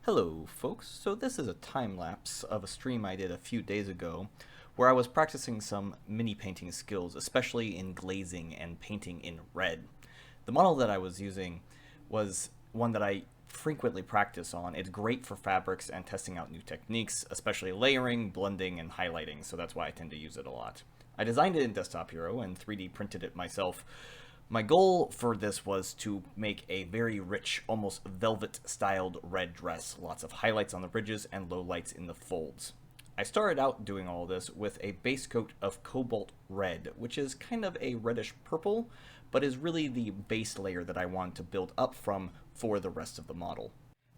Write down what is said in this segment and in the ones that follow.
Hello folks, so this is a time lapse of a stream I did a few days ago where I was practicing some mini painting skills, especially in glazing and painting in red. The model that I was using was one that I frequently practice on. It's great for fabrics and testing out new techniques, especially layering, blending, and highlighting, so that's why I tend to use it a lot. I designed it in Desktop Hero and 3D printed it myself. My goal for this was to make a very rich, almost velvet-styled red dress, lots of highlights on the ridges and lowlights in the folds. I started out doing all this with a base coat of cobalt red, which is kind of a reddish purple, but is really the base layer that I wanted to build up from for the rest of the model.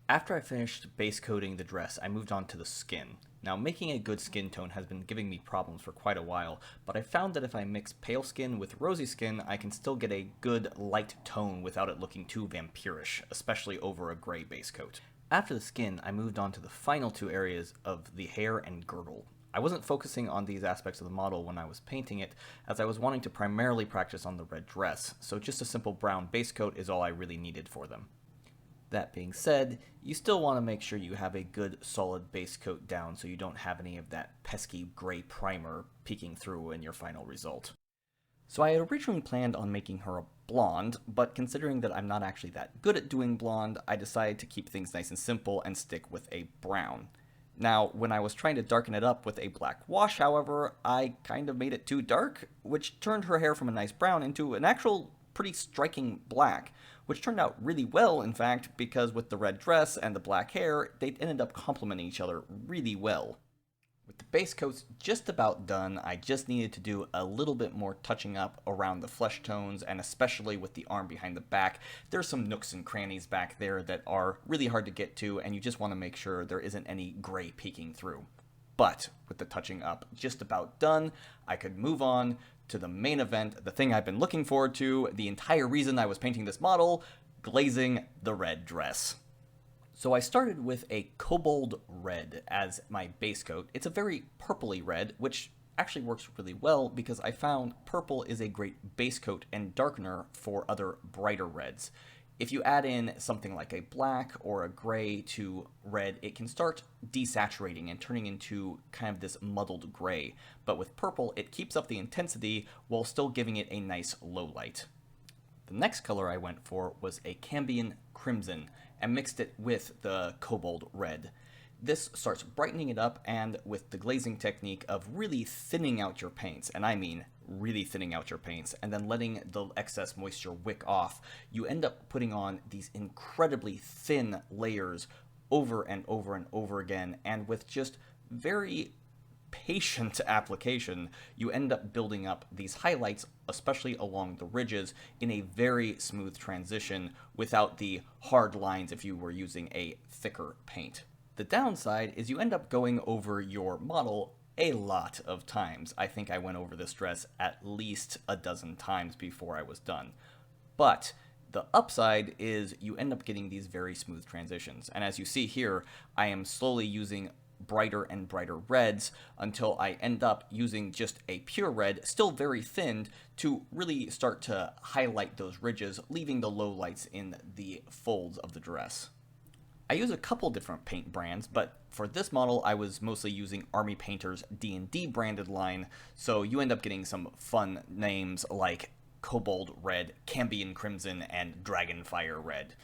After I finished base coating the dress, I moved on to the skin. Now, making a good skin tone has been giving me problems for quite a while, but I found that if I mix pale skin with rosy skin, I can still get a good light tone without it looking too vampirish, especially over a gray base coat. After the skin, I moved on to the final two areas of the hair and girdle. I wasn't focusing on these aspects of the model when I was painting it, as I was wanting to primarily practice on the red dress, so just a simple brown base coat is all I really needed for them. That being said, you still want to make sure you have a good solid base coat down so you don't have any of that pesky gray primer peeking through in your final result. So I had originally planned on making her a blonde, but considering that I'm not actually that good at doing blonde, I decided to keep things nice and simple and stick with a brown. Now, when I was trying to darken it up with a black wash, however, I kind of made it too dark, which turned her hair from a nice brown into an actual pretty striking black, which turned out really well, in fact, because with the red dress and the black hair, they ended up complementing each other really well. With the base coats just about done, I just needed to do a little bit more touching up around the flesh tones, and especially with the arm behind the back. There's some nooks and crannies back there that are really hard to get to, and you just want to make sure there isn't any gray peeking through. But with the touching up just about done, I could move on to the main event, the thing I've been looking forward to, the entire reason I was painting this model, glazing the red dress. So I started with a cobalt red as my base coat. It's a very purpley red, which actually works really well because I found purple is a great base coat and darkener for other brighter reds. If you add in something like a black or a gray to red, it can start desaturating and turning into kind of this muddled gray. But with purple, it keeps up the intensity while still giving it a nice low light. The next color I went for was a Ambient Crimson and mixed it with the cobalt red. This starts brightening it up, and with the glazing technique of really thinning out your paints, and I mean really thinning out your paints, and then letting the excess moisture wick off, you end up putting on these incredibly thin layers over and over and over again, and with just very patient application, you end up building up these highlights, especially along the ridges, in a very smooth transition without the hard lines if you were using a thicker paint. The downside is you end up going over your model a lot of times. I think I went over this dress at least a dozen times before I was done. But the upside is you end up getting these very smooth transitions. And as you see here, I am slowly using brighter and brighter reds until I end up using just a pure red, still very thinned, to really start to highlight those ridges, leaving the lowlights in the folds of the dress. I use a couple different paint brands, but for this model I was mostly using Army Painter's D&D branded line, so you end up getting some fun names like Cobalt Red, Ambient Crimson, and Dragonfire Red.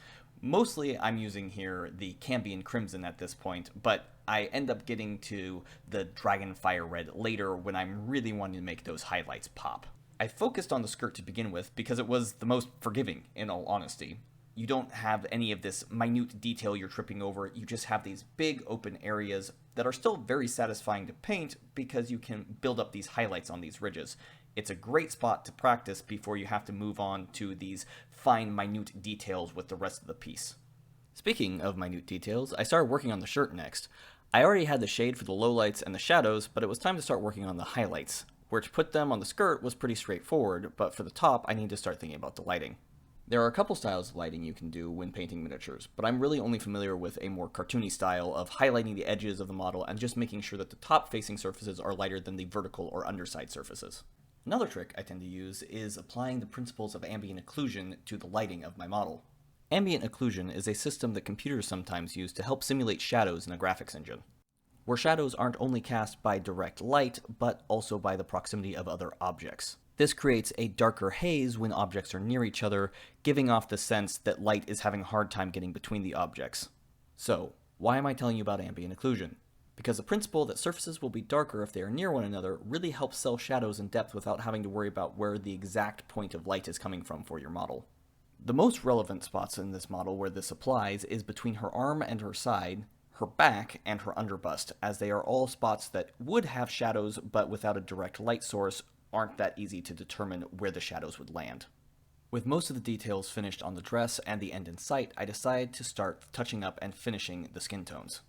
Mostly I'm using here the Ambient Crimson at this point, but I end up getting to the Dragonfire Red later when I'm really wanting to make those highlights pop. I focused on the skirt to begin with because it was the most forgiving, in all honesty. You don't have any of this minute detail you're tripping over, you just have these big open areas that are still very satisfying to paint because you can build up these highlights on these ridges. It's a great spot to practice before you have to move on to these fine minute details with the rest of the piece. Speaking of minute details, I started working on the shirt next. I already had the shade for the lowlights and the shadows, but it was time to start working on the highlights. Where to put them on the skirt was pretty straightforward, but for the top I need to start thinking about the lighting. There are a couple styles of lighting you can do when painting miniatures, but I'm really only familiar with a more cartoony style of highlighting the edges of the model and just making sure that the top-facing surfaces are lighter than the vertical or underside surfaces. Another trick I tend to use is applying the principles of ambient occlusion to the lighting of my model. Ambient occlusion is a system that computers sometimes use to help simulate shadows in a graphics engine, where shadows aren't only cast by direct light, but also by the proximity of other objects. This creates a darker haze when objects are near each other, giving off the sense that light is having a hard time getting between the objects. So, why am I telling you about ambient occlusion? Because the principle that surfaces will be darker if they are near one another really helps sell shadows in depth without having to worry about where the exact point of light is coming from for your model. The most relevant spots in this model where this applies is between her arm and her side, her back, and her underbust, as they are all spots that would have shadows but without a direct light source aren't that easy to determine where the shadows would land. With most of the details finished on the dress and the end in sight, I decided to start touching up and finishing the skin tones.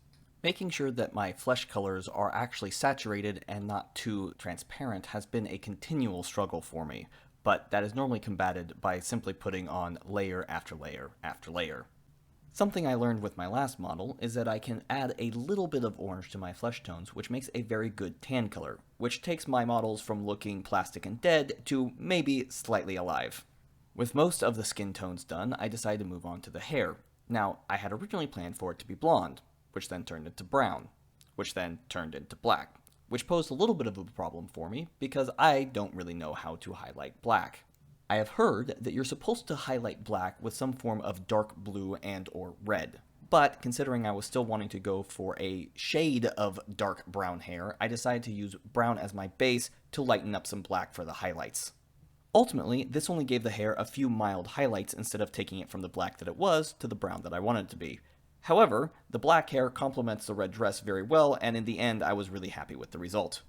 Making sure that my flesh colors are actually saturated and not too transparent has been a continual struggle for me, but that is normally combated by simply putting on layer after layer after layer. Something I learned with my last model is that I can add a little bit of orange to my flesh tones, which makes a very good tan color, which takes my models from looking plastic and dead to maybe slightly alive. With most of the skin tones done, I decided to move on to the hair. Now, I had originally planned for it to be blonde, which then turned into brown, which then turned into black, which posed a little bit of a problem for me because I don't really know how to highlight black. I have heard that you're supposed to highlight black with some form of dark blue and or red, but considering I was still wanting to go for a shade of dark brown hair, I decided to use brown as my base to lighten up some black for the highlights. Ultimately, this only gave the hair a few mild highlights instead of taking it from the black that it was to the brown that I wanted it to be. However, the black hair complements the red dress very well, and in the end I was really happy with the result.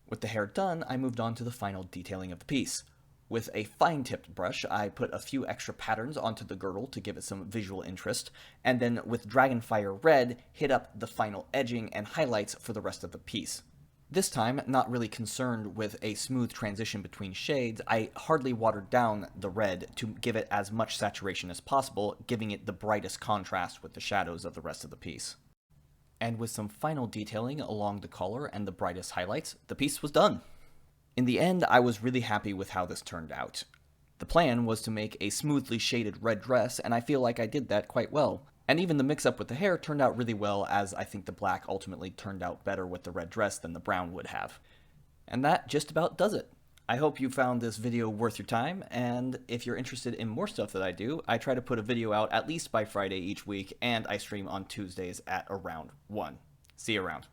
With the hair done, I moved on to the final detailing of the piece. With a fine-tipped brush, I put a few extra patterns onto the girdle to give it some visual interest, and then with Dragonfire Red, hit up the final edging and highlights for the rest of the piece. This time, not really concerned with a smooth transition between shades, I hardly watered down the red to give it as much saturation as possible, giving it the brightest contrast with the shadows of the rest of the piece. And with some final detailing along the collar and the brightest highlights, the piece was done. In the end, I was really happy with how this turned out. The plan was to make a smoothly shaded red dress, and I feel like I did that quite well. And even the mix-up with the hair turned out really well, as I think the black ultimately turned out better with the red dress than the brown would have. And that just about does it. I hope you found this video worth your time, and if you're interested in more stuff that I do, I try to put a video out at least by Friday each week, and I stream on Tuesdays at around 1. See you around.